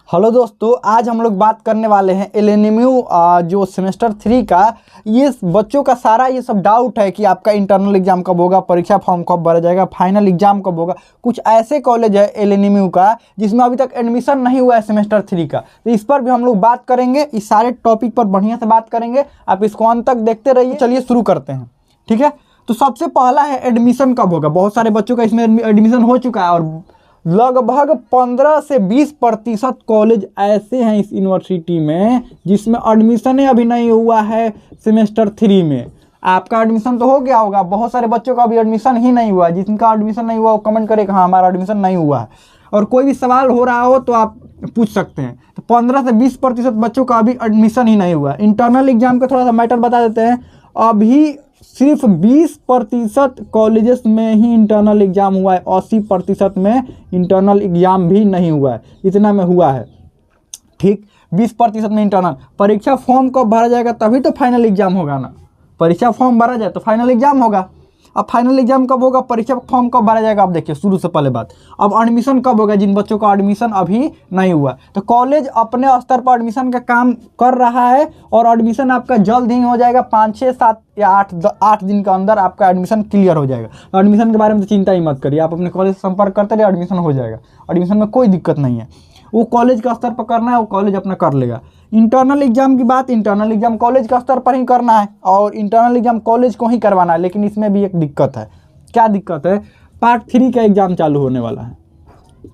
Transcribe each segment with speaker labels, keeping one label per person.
Speaker 1: Hello दोस्तों, आज हम लोग बात करने वाले हैं एलएनएमयू जो सेमेस्टर 3 का ये बच्चों का सारा ये सब डाउट है कि आपका इंटरनल एग्जाम कब होगा, परीक्षा फॉर्म कब भरा जाएगा, फाइनल एग्जाम कब होगा। कुछ ऐसे कॉलेज है एलएनएमयू का जिसमें अभी तक एडमिशन नहीं हुआ है सेमेस्टर 3 का, तो इस पर भी हम लोग बात करेंगे। इस सारे टॉपिक पर बढ़िया से बात करेंगे, आप इसको अंत तक देखते रहिए। चलिए शुरू करते हैं, ठीक है। तो सबसे पहला है एडमिशन कब होगा। बहुत सारे बच्चों का इसमें एडमिशन हो चुका है और लगभग 15 से 20% कॉलेज ऐसे हैं इस यूनिवर्सिटी में जिसमें एडमिशन अभी नहीं हुआ है सेमेस्टर 3 में। आपका एडमिशन तो हो गया होगा, बहुत सारे बच्चों का अभी एडमिशन ही नहीं हुआ है। जिनका एडमिशन नहीं हुआ वो कमेंट करे हाँ हमारा एडमिशन नहीं हुआ है, और कोई भी सवाल हो रहा हो तो आप पूछ सकते हैं। तो 15 से 20% बच्चों का अभी एडमिशन ही नहीं हुआ है। इंटरनल एग्जाम का थोड़ा सा मैटर बता देते हैं। अभी सिर्फ 20% कॉलेजेस में ही इंटरनल एग्जाम हुआ है, 80% में इंटरनल एग्जाम भी नहीं हुआ है, इतना में हुआ है, ठीक। 20% में इंटरनल। परीक्षा फॉर्म कब भरा जाएगा तभी तो फाइनल एग्जाम होगा ना। परीक्षा फॉर्म भरा जाए तो फाइनल एग्जाम होगा। अब फाइनल एग्जाम कब होगा, परीक्षा फॉर्म कब भरा जाएगा, आप देखिए शुरू से पहले बात। अब एडमिशन कब होगा, जिन बच्चों का एडमिशन अभी नहीं हुआ। तो कॉलेज अपने स्तर पर एडमिशन का काम कर रहा है और एडमिशन आपका जल्द ही हो जाएगा। 5, 6, 7 या 8 दिन के अंदर आपका एडमिशन क्लियर हो जाएगा। तो एडमिशन के बारे में तो चिंता ही मत करिए, आप अपने कॉलेज से संपर्क करते रहिए, एडमिशन हो जाएगा। एडमिशन में कोई दिक्कत नहीं है, वो कॉलेज का स्तर पर करना है, वो कॉलेज अपना कर लेगा। इंटरनल एग्जाम की बात, इंटरनल एग्जाम कॉलेज का स्तर पर ही करना है और इंटरनल एग्जाम कॉलेज को ही करवाना है। लेकिन इसमें भी एक दिक्कत है। क्या दिक्कत है? पार्ट 3 का एग्जाम चालू होने वाला है।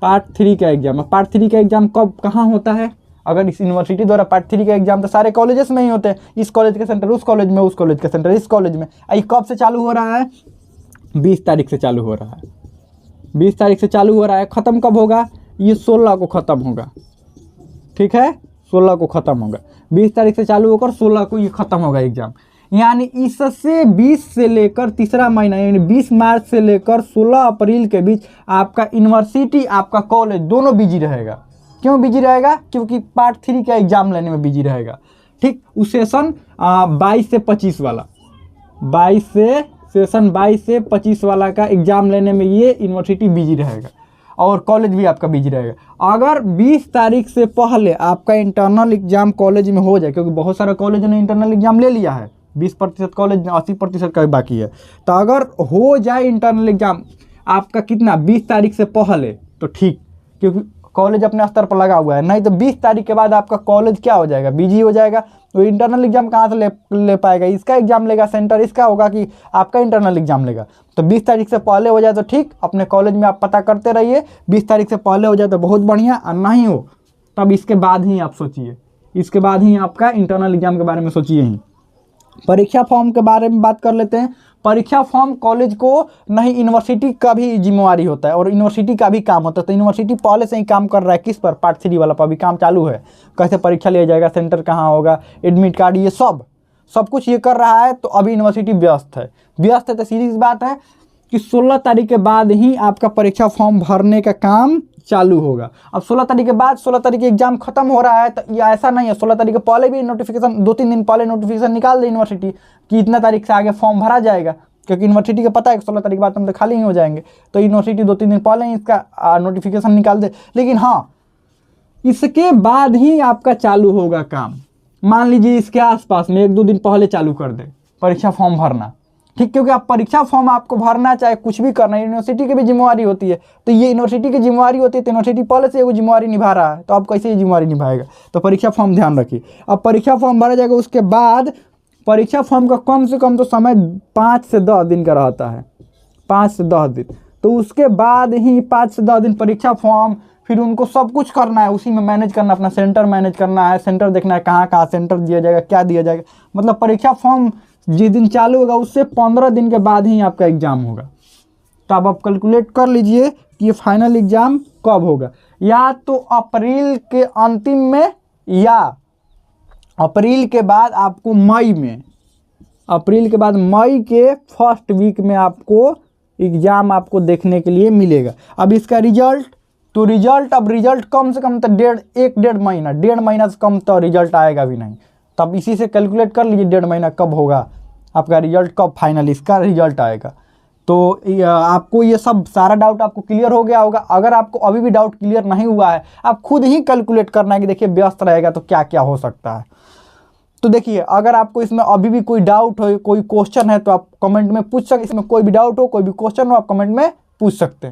Speaker 1: पार्ट 3 का एग्जाम है। पार्ट 3 का एग्जाम कब कहाँ होता है? अगर इस यूनिवर्सिटी द्वारा पार्ट 3 का एग्जाम तो सारे कॉलेजेस में ही होते हैं। इस कॉलेज के सेंटर उस कॉलेज में, उस कॉलेज के सेंटर इस कॉलेज में। ये कब से चालू हो रहा है? 20 तारीख से चालू हो रहा है। 20 तारीख से चालू हो रहा है। ख़त्म कब होगा? ये 16 को ख़त्म होगा, ठीक है। 16 को ख़त्म होगा। 20 तारीख से चालू होकर 16 को ये ख़त्म होगा एग्ज़ाम। यानी इससे 20 से लेकर तीसरा महीना यानी 20 मार्च से लेकर 16 अप्रैल के बीच आपका यूनिवर्सिटी, आपका कॉलेज दोनों बिजी रहेगा। क्यों बिजी रहेगा? क्योंकि पार्ट 3 का एग्ज़ाम लेने में बिजी रहेगा, ठीक। उस सेशन 22 से 25 वाला, 22 से 25 वाला का एग्ज़ाम लेने में ये यूनिवर्सिटी बिजी रहेगा और कॉलेज भी आपका बिजी रहेगा। अगर 20 तारीख से पहले आपका इंटरनल एग्जाम कॉलेज में हो जाए, क्योंकि बहुत सारे कॉलेज ने इंटरनल एग्जाम ले लिया है, 20% कॉलेज, 80% का बाकी है। तो अगर हो जाए इंटरनल एग्जाम आपका कितना 20 तारीख से पहले तो ठीक, क्योंकि कॉलेज अपने स्तर पर लगा हुआ है। नहीं तो 20 तारीख के बाद आपका कॉलेज क्या हो जाएगा, बिजी हो जाएगा। तो इंटरनल एग्जाम कहाँ से ले पाएगा? इसका एग्जाम लेगा, सेंटर इसका होगा कि आपका इंटरनल एग्जाम लेगा। तो 20 तारीख से पहले हो जाए तो ठीक, अपने कॉलेज में आप पता करते रहिए। 20 तारीख से पहले हो जाए तो बहुत बढ़िया, और नहीं हो तब इसके बाद ही आप सोचिए, इसके बाद ही आपका इंटरनल एग्जाम के बारे में सोचिए ही। परीक्षा फॉर्म के बारे में बात कर लेते हैं। परीक्षा फॉर्म कॉलेज को नहीं, यूनिवर्सिटी का भी जिम्मेवारी होता है और यूनिवर्सिटी का भी काम होता है। तो यूनिवर्सिटी पहले से ही काम कर रहा है किस पर? पार्ट 3 वाला पर अभी काम चालू है। कैसे परीक्षा लिया जाएगा, सेंटर कहाँ होगा, एडमिट कार्ड, ये सब कुछ ये कर रहा है। तो अभी यूनिवर्सिटी व्यस्त है। तो सीधी सी बात है कि 16 तारीख के बाद ही आपका परीक्षा फॉर्म भरने का काम चालू होगा। अब 16 तारीख के बाद, 16 तारीख एग्जाम खत्म हो रहा है, तो ये ऐसा नहीं है 16 तारीख के पहले भी नोटिफिकेशन, 2-3 दिन पहले नोटिफिकेशन निकाल दे यूनिवर्सिटी कि इतना तारीख से आगे फॉर्म भरा जाएगा। क्योंकि यूनिवर्सिटी को पता है कि 16 तारीख के बाद हम तो खाली ही हो जाएंगे, तो यूनिवर्सिटी 2-3 दिन पहले ही इसका नोटिफिकेशन निकाल दे। लेकिन हाँ, इसके बाद ही आपका चालू होगा काम। मान लीजिए इसके आसपास में 1-2 दिन पहले चालू कर दे परीक्षा फॉर्म भरना, ठीक। क्योंकि आप परीक्षा फॉर्म आपको भरना, चाहे कुछ भी करना, यूनिवर्सिटी की भी जिम्मेवारी होती है। तो ये यूनिवर्सिटी की जिम्मेवारी होती है, तो यूनिवर्सिटी पहले से वो जिम्मेवारी निभा रहा है, तो आप कैसे ये जिम्मेवारी निभाएगा? तो परीक्षा फॉर्म ध्यान रखिए। अब परीक्षा फॉर्म भरा जाएगा, उसके बाद परीक्षा फॉर्म का कम से कम तो समय 5 से 10 दिन का रहता है, 5 से 10 दिन। तो उसके बाद ही 5 से 10 दिन परीक्षा फॉर्म, फिर उनको सब कुछ करना है, उसी में मैनेज करना, अपना सेंटर मैनेज करना है, सेंटर देखना है कहाँ कहाँ सेंटर दिया जाएगा, क्या दिया जाएगा। मतलब परीक्षा फॉर्म जिस दिन चालू होगा उससे 15 दिन के बाद ही आपका एग्ज़ाम होगा। तो अब आप कैलकुलेट कर लीजिए कि ये फाइनल एग्ज़ाम कब होगा। या तो अप्रैल के अंतिम में या अप्रैल के बाद आपको मई में, अप्रैल के बाद मई के फर्स्ट वीक में आपको एग्ज़ाम आपको देखने के लिए मिलेगा। अब इसका रिजल्ट, तो रिजल्ट कम से कम तो 1.5 महीना से कम तो रिजल्ट आएगा भी नहीं। तब इसी से कैलकुलेट कर लीजिए 1.5 महीना कब होगा आपका रिजल्ट, कब फाइनल इसका रिजल्ट आएगा। तो आपको ये सब सारा डाउट आपको क्लियर हो गया होगा। अगर आपको अभी भी डाउट क्लियर नहीं हुआ है, आप खुद ही कैलकुलेट करना है कि देखिए व्यस्त रहेगा तो क्या क्या हो सकता है। तो देखिए, अगर आपको इसमें अभी भी कोई डाउट हो, कोई क्वेश्चन है, तो आप कमेंट में पूछ सकते, इसमें कोई भी डाउट हो, कोई भी क्वेश्चन हो, आप कमेंट में पूछ सकते हैं।